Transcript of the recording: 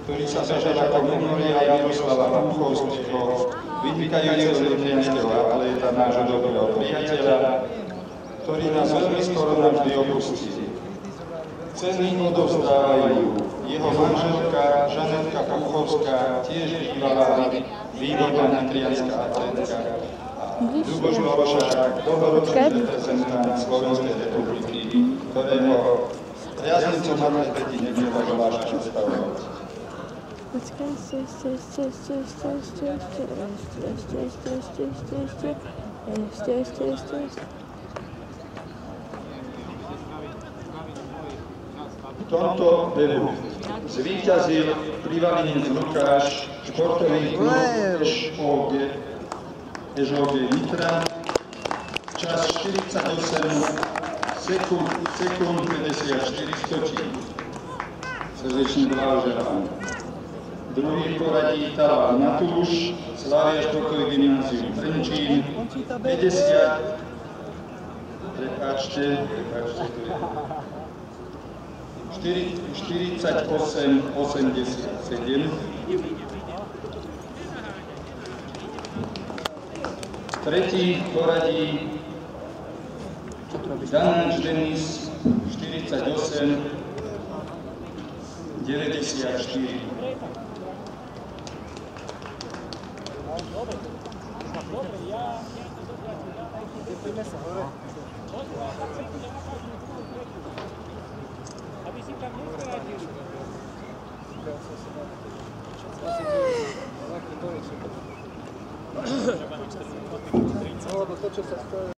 ktorý sa zažil ako memoriál Miroslava Puchovského, vynikajúceho nitrianskeho atléta, nášho dobrého priateľa, ktorý nás veľmi skoro navždy opustil. Ceny odovzdávajú jeho manželka Žanetka Puchovská, tiež bývalá výborná nitrianská atlétka, Ľuboš Morošák, dlhoročný reprezentant Slovenskej republiky, ktorého priaznicom atletiky netreba zvlášť predstavovať. V tomto behu zvíťazil Privalinec Lukáš, športový klub ŠOG Nitra, čas 48 sekúnd 54 stotín. Srdečný blahoželám. Druhý poradí Talar Matúš, Slavia športové gymnázium Trenčín, 48,87. Tretí poradí Danáč Denis, 48,94. Aby si tam nezradil. No, lebo to, čo sa stojí.